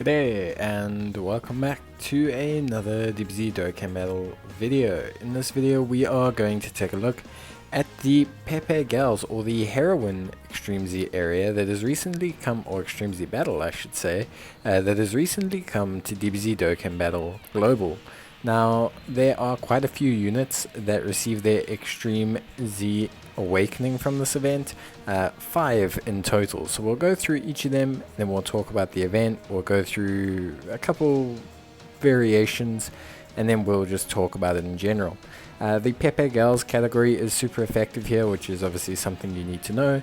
G'day and welcome back to another Dbz Dokkan battle video. In this video we are going to take a look at the Peppy Gals, or the Heroine Extreme Z area that has recently come, or Extreme Z battle I should say, that has recently come to Dbz Dokkan Battle Global. Now there are quite a few units that receive their Extreme Z awakening from this event, 5 in total. So we'll go through each of them, then we'll talk about the event, we'll go through a couple variations, and then we'll just talk about it in general. The Peppy Gals category is super effective here, which is obviously something you need to know.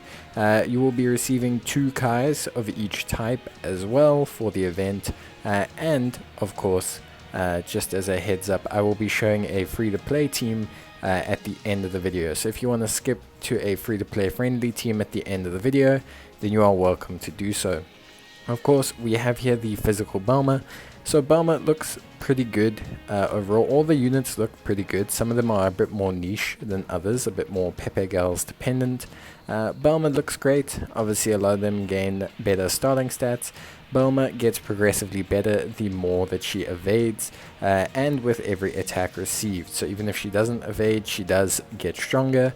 You will be receiving 2 Kais of each type as well for the event, and of course, just as a heads up, I will be showing a free-to-play team at the end of the video. So if you want to skip to a free-to-play friendly team at the end of the video, then you are welcome to do so. Of course, we have here the physical Belma. So Belma looks pretty good overall. All the units look pretty good. Some of them are a bit more niche than others, a bit more Peppy Gals dependent. Belma looks great. Obviously a lot of them gain better starting stats. Belma gets progressively better the more that she evades, and with every attack received. So even if she doesn't evade, she does get stronger.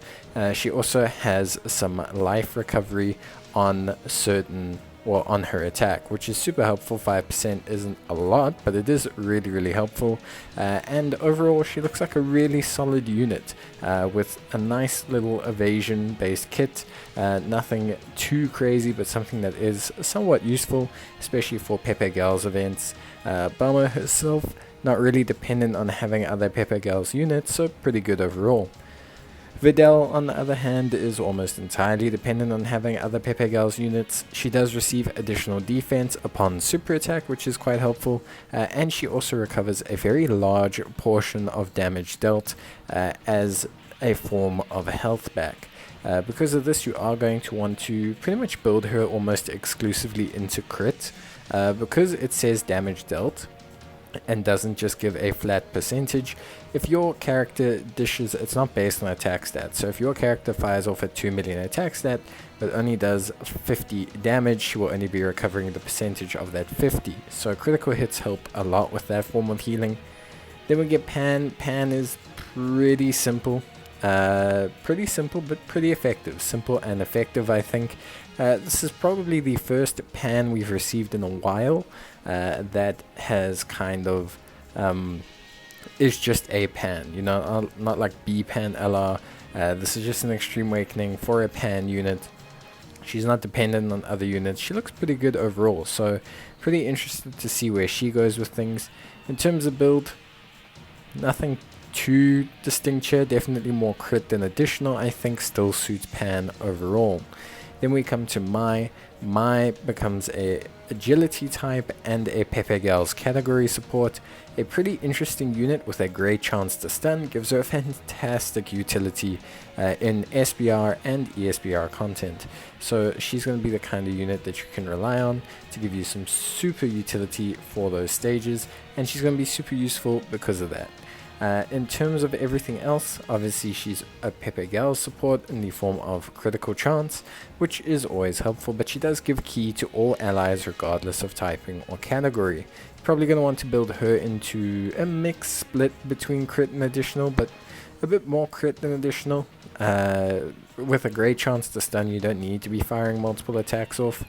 She also has some life recovery on certain, well, on her attack, which is super helpful. 5% isn't a lot, but it is really helpful. And overall, she looks like a really solid unit with a nice little evasion based kit. Nothing too crazy, but something that is somewhat useful, especially for Peppy Gals events. Belma herself, not really dependent on having other Peppy Gals units, so pretty good overall. Vidal, on the other hand, is almost entirely dependent on having other Peppy Gals units. She does receive additional defense upon super attack, which is quite helpful, and she also recovers a very large portion of damage dealt as a form of health back. Because of this, you are going to want to pretty much build her almost exclusively into crit, because it says damage dealt and doesn't just give a flat percentage. If your character dishes, it's not based on attack stat, so if your character fires off a 2 million attack stat but only does 50 damage, she will only be recovering the percentage of that 50. So critical hits help a lot with that form of healing. Then we get Pan. Pan is pretty simple, but pretty effective. Simple and effective, I think. This is probably the first Pan we've received in a while that has kind of is just a Pan, you know, not like B Pan LR. This is just an Extreme Awakening for a Pan unit. She's not dependent on other units. She looks pretty good overall, so pretty interested to see where she goes with things. In terms of build, nothing too distinct here. Definitely more crit than additional. I think still suits Pan overall. Then we come to Mai. Mai becomes a agility type and a Peppy Gals category support. A pretty interesting unit with a great chance to stun. Gives her a fantastic utility in SBR and ESBR content. So she's going to be the kind of unit that you can rely on to give you some super utility for those stages, and she's going to be super useful because of that. In terms of everything else, obviously she's a Peppy Gals support in the form of critical chance, which is always helpful, but she does give key to all allies regardless of typing or category. Probably going to want to build her into a mix split between crit and additional, but a bit more crit than additional. With a great chance to stun, you don't need to be firing multiple attacks off.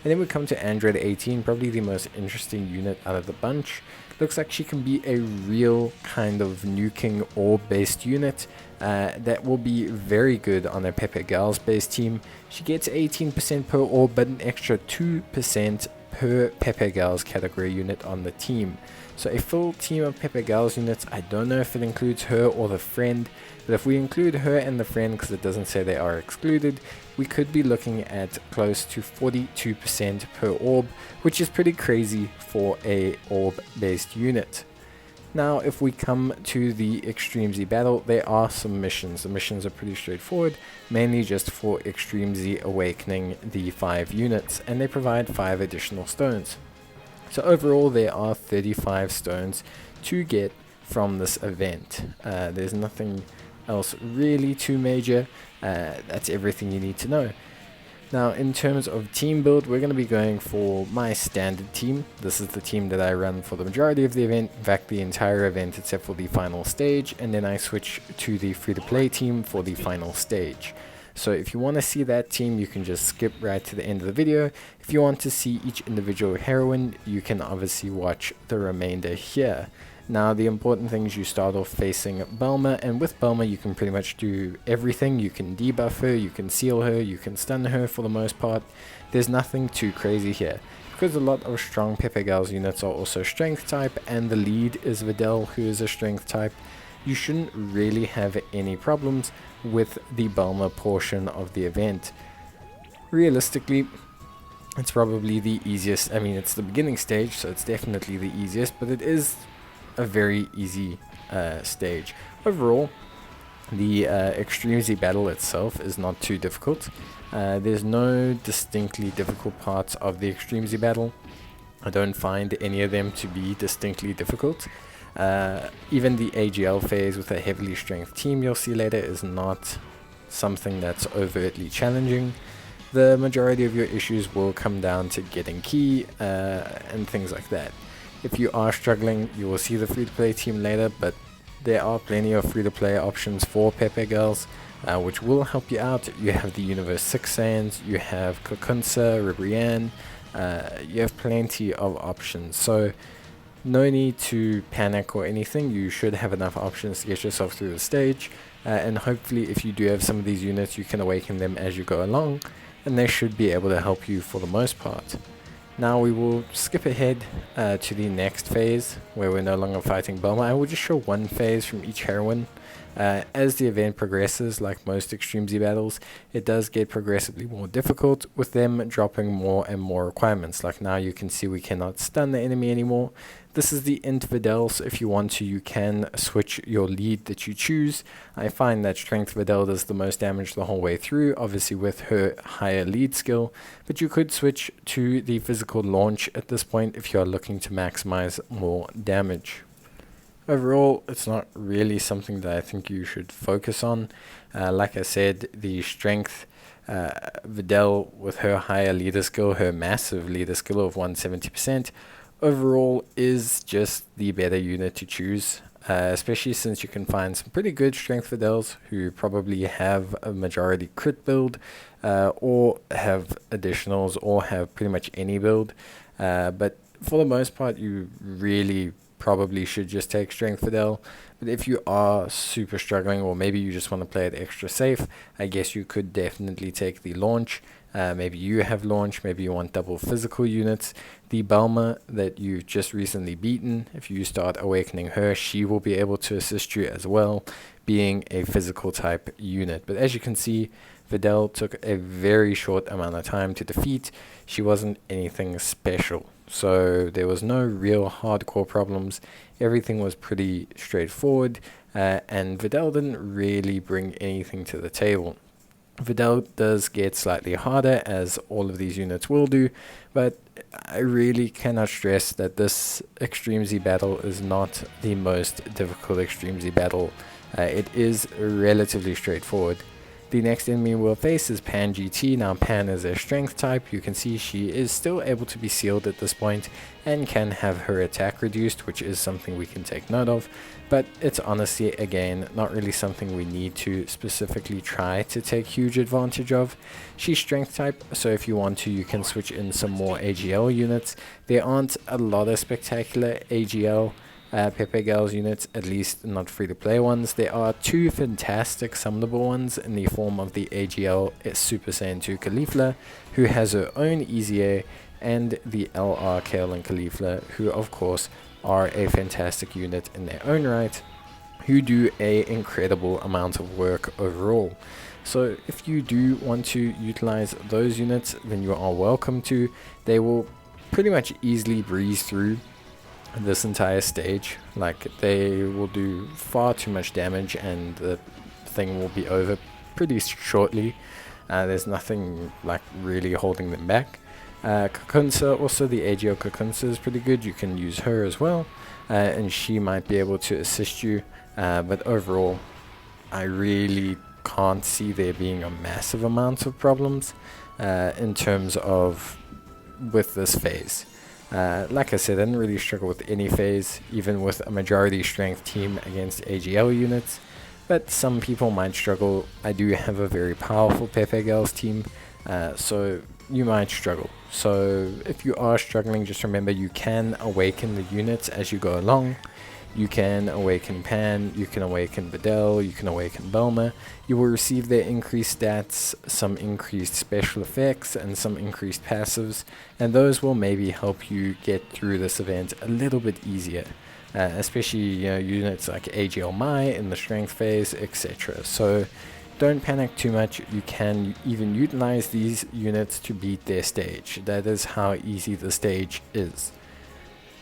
And then we come to Android 18, probably the most interesting unit out of the bunch. Looks like she can be a real kind of nuking orb-based unit that will be very good on a Peppy Gals-based team. She gets 18% per orb, but an extra 2% per Peppy Gals category unit on the team. So a full team of Peppy Gals units, I don't know if it includes her or the friend, but if we include her and the friend, because it doesn't say they are excluded, we could be looking at close to 42% per orb, which is pretty crazy for a orb based unit. Now if we come to the Extreme Z battle, there are some missions. The missions are pretty straightforward, mainly just for Extreme Z awakening the 5 units, and they provide 5 additional stones. So overall there are 35 stones to get from this event. There's nothing else really too major. That's everything you need to know. Now, in terms of team build, we're going to be going for my standard team. This is the team that I run for the majority of the event, in fact the entire event except for the final stage, and then I switch to the free-to-play team for the final stage. So if you want to see that team, you can just skip right to the end of the video. If you want to see each individual heroine, you can obviously watch the remainder here. Now, the important thing is you start off facing Belma, and with Belma you can pretty much do everything. You can debuff her, you can seal her, you can stun her for the most part. There's nothing too crazy here. Because a lot of strong Peppy Gals units are also strength type, and the lead is Vidal, who is a strength type, you shouldn't really have any problems with the Belma portion of the event. Realistically, it's probably the easiest. I mean, it's the beginning stage, so it's definitely the easiest, but it is a very easy stage. Overall, the Extreme Z battle itself is not too difficult. There's no distinctly difficult parts of the Extreme Z battle. I don't find any of them to be distinctly difficult. Even the AGL phase with a heavily strength team you'll see later is not something that's overtly challenging. The majority of your issues will come down to getting key and things like that. If you are struggling, you will see the free-to-play team later, but there are plenty of free-to-play options for Peppy Girls, which will help you out. You have the Universe 6 Sands, you have Kokunsa, Ribrianne, you have plenty of options, so no need to panic or anything. You should have enough options to get yourself through the stage, and hopefully if you do have some of these units, you can awaken them as you go along, and they should be able to help you for the most part. Now we will skip ahead to the next phase, where we're no longer fighting Belma. I will just show one phase from each heroine. As the event progresses, like most Extreme Z battles, it does get progressively more difficult, with them dropping more and more requirements. Like now you can see we cannot stun the enemy anymore. This is the Int Vidal, so if you want to, you can switch your lead that you choose. I find that Strength Vidal does the most damage the whole way through, obviously with her higher lead skill, but you could switch to the physical launch at this point if you are looking to maximize more damage. Overall, it's not really something that I think you should focus on. Like I said, the strength Vidal with her higher leader skill, her massive leader skill of 170%, overall is just the better unit to choose, especially since you can find some pretty good strength Vidals who probably have a majority crit build, or have additionals, or have pretty much any build. But for the most part, you really probably should just take strength Vidal. But if you are super struggling, or maybe you just want to play it extra safe, I guess you could definitely take the launch. Maybe you have launch, maybe you want double physical units. The Belma that you've just recently beaten, if you start awakening her, she will be able to assist you as well, being a physical type unit. But as you can see, Vidal took a very short amount of time to defeat. She wasn't anything special, so there was no real hardcore problems. Everything was pretty straightforward, and Vidal didn't really bring anything to the table. Vidal does get slightly harder, as all of these units will do, but I really cannot stress that this Extreme Z battle is not the most difficult Extreme Z battle. It is relatively straightforward. The next enemy we'll face is Pan GT. Now Pan is a strength type. You can see she is still able to be sealed at this point and can have her attack reduced, which is something we can take note of. But it's honestly, again, not really something we need to specifically try to take huge advantage of. She's strength type, so if you want to, you can switch in some more AGL units. There aren't a lot of spectacular AGL Peppy Girls units, at least not free-to-play ones. There are two fantastic summonable ones in the form of the AGL Super Saiyan 2 Caulifla, who has her own EZA, and the LR Kaolin Caulifla, who of course are a fantastic unit in their own right, who do a incredible amount of work overall. So if you do want to utilize those units, then you are welcome to. They will pretty much easily breeze through this entire stage. Like, they will do far too much damage and the thing will be over pretty shortly. There's nothing like really holding them back. Kokunsa, also the AGL Kokunsa is pretty good. You can use her as well, and she might be able to assist you, but overall I really can't see there being a massive amount of problems. in terms of with this phase. Like I said, I didn't really struggle with any phase, even with a majority strength team against AGL units. But some people might struggle. I do have a very powerful Peppy Girls team, so you might struggle. So if you are struggling, just remember you can awaken the units as you go along. You can awaken Pan, you can awaken Vidal, you can awaken Belma. You will receive their increased stats, some increased special effects, and some increased passives, and those will maybe help you get through this event a little bit easier. Especially units like AGL Mai in the strength phase, etc. So don't panic too much. You can even utilize these units to beat their stage. That is how easy the stage is.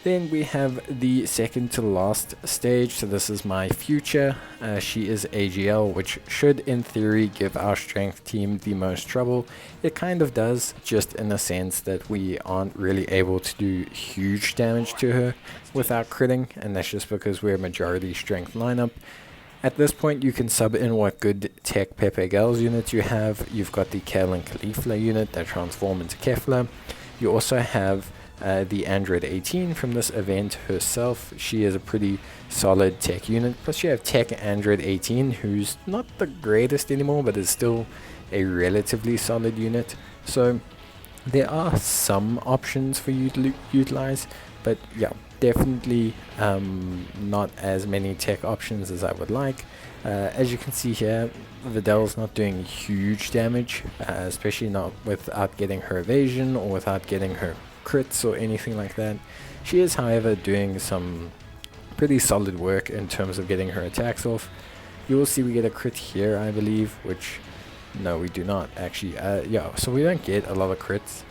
Then we have the second to last stage, so this is my future. She is AGL, which should in theory give our strength team the most trouble. It kind of does, just in the sense that we aren't really able to do huge damage to her without critting, and that's just because we're a majority strength lineup. At this point you can sub in what good tech Peppy Girls units you have. You've got the Kale and Caulifla unit that transform into Kefla. You also have the Android 18 from this event herself. She is a pretty solid tech unit. Plus you have Tech Android 18, who's not the greatest anymore, but is still a relatively solid unit. So there are some options for you to utilize, but yeah, definitely not as many tech options as I would like. As you can see here, Vidal's not doing huge damage, especially not without getting her evasion or without getting her crits or anything like that. She is, however, doing some pretty solid work in terms of getting her attacks off. You will see we get a crit here, I believe, which no, we do not actually. Yeah, so we don't get a lot of crits.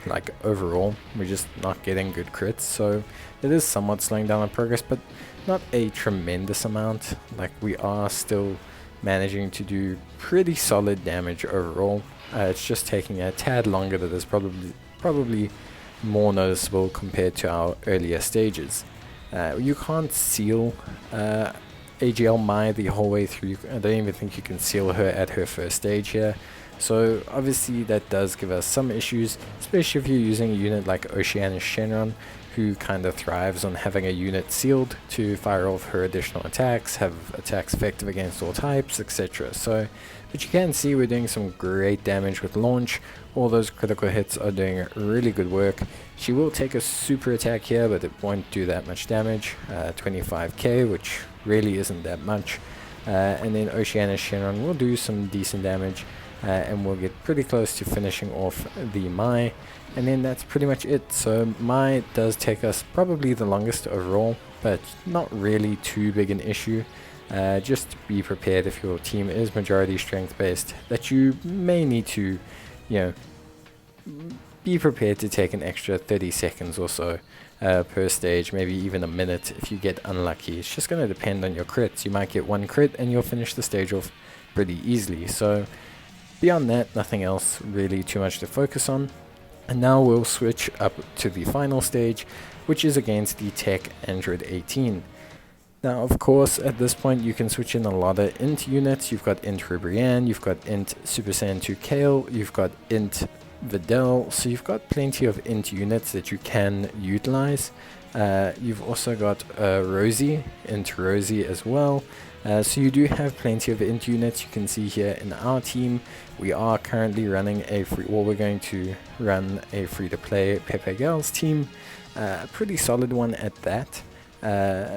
Like overall, we're just not getting good crits, so it is somewhat slowing down our progress, but not a tremendous amount. Like we are still managing to do pretty solid damage overall. It's just taking a tad longer. That is probably more noticeable compared to our earlier stages. You can't seal AGL Mai the whole way through. I don't even think you can seal her at her first stage here. So obviously that does give us some issues, especially if you're using a unit like Oceanus Shenron, who kind of thrives on having a unit sealed to fire off her additional attacks, have attacks effective against all types, etc. So, but you can see we're doing some great damage with launch. All those critical hits are doing really good work. She will take a super attack here, but it won't do that much damage. 25k, which really isn't that much. And then Oceanus Shenron will do some decent damage. And we'll get pretty close to finishing off the Mai, and then that's pretty much it. So Mai does take us probably the longest overall, but not really too big an issue. Just be prepared if your team is majority strength based that you may need to, be prepared to take an extra 30 seconds or so per stage, maybe even a minute if you get unlucky. It's just going to depend on your crits. You might get one crit and you'll finish the stage off pretty easily. So beyond that, nothing else really too much to focus on. And now we'll switch up to the final stage, which is against the Tech Android 18. Now, of course, at this point you can switch in a lot of int units. You've got int Ribrianne, you've got int Super Saiyan 2 Kale, you've got int Vidal, so you've got plenty of int units that you can utilize. You've also got Rosie, int Rosie as well. So you do have plenty of int units. You can see here in our team, we are currently running we're going to run a free-to-play Peppy Girls team. A pretty solid one at that.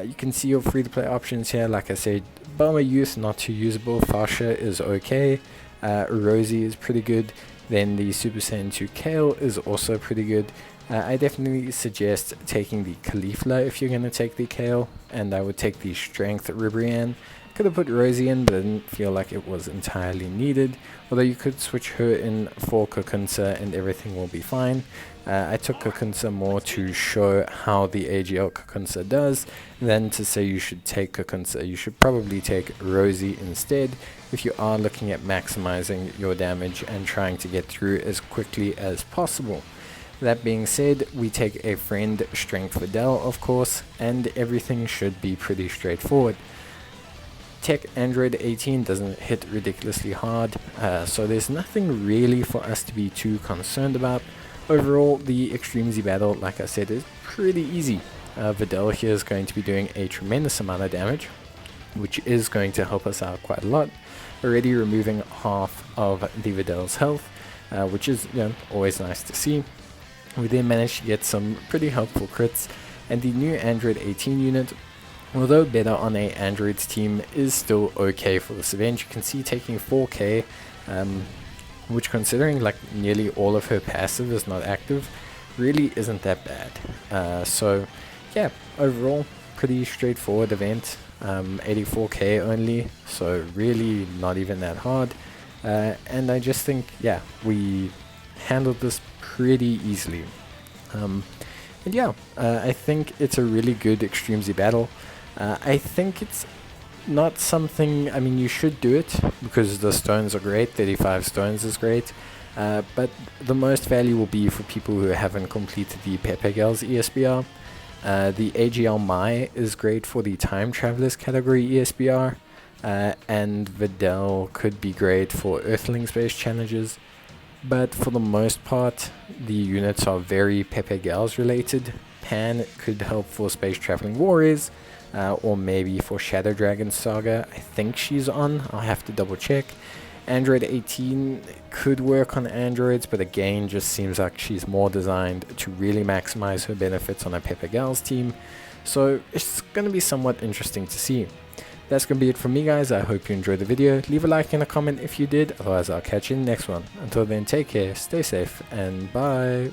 You can see your free-to-play options here. Like I said, Boma Youth, not too usable. Fasha is okay. Rosie is pretty good. Then the Super Saiyan 2 Kale is also pretty good. I definitely suggest taking the Caulifla if you're going to take the Kale, and I would take the Strength Ribrianne. Could have put Rosie in, but I didn't feel like it was entirely needed, although you could switch her in for Kokunsa and everything will be fine. I took Kokunsa more to show how the AGL Kokunsa does than to say you should take Kokunsa. You should probably take Rosie instead if you are looking at maximizing your damage and trying to get through as quickly as possible. That being said, we take a friend Strength Vidal, of course, and everything should be pretty straightforward. Tech Android 18 doesn't hit ridiculously hard, so there's nothing really for us to be too concerned about. Overall, the Extreme Z battle, like I said, is pretty easy. Vidal here is going to be doing a tremendous amount of damage, which is going to help us out quite a lot. Already removing half of the Vidal's health, which is always nice to see. We then managed to get some pretty helpful crits, and the new Android 18 unit, although better on a Android's team, is still okay for this event. You can see taking 4k, which, considering like nearly all of her passive is not active, really isn't that bad. So yeah, overall pretty straightforward event. 84k only, so really not even that hard. And I just think, yeah, we handled this pretty easily. And yeah, I think it's a really good Extreme Z battle. I think it's not something, I mean, you should do it because the stones are great. 35 stones is great, but the most value will be for people who haven't completed the Peppy ESBR. The AGL Mai is great for the Time Travelers category ESBR, and Vidal could be great for Earthlings based challenges, but for the most part the units are very Peppy related. Pan could help for Space Traveling Warriors, or maybe for Shadow Dragon Saga. I think she's on, I'll have to double check. Android 18 could work on androids, but again just seems like she's more designed to really maximize her benefits on a Peppy team, so it's going to be somewhat interesting to see. That's going to be it from me, guys. I hope you enjoyed the video. Leave a like and a comment if you did, otherwise I'll catch you in the next one. Until then, take care, stay safe, and bye.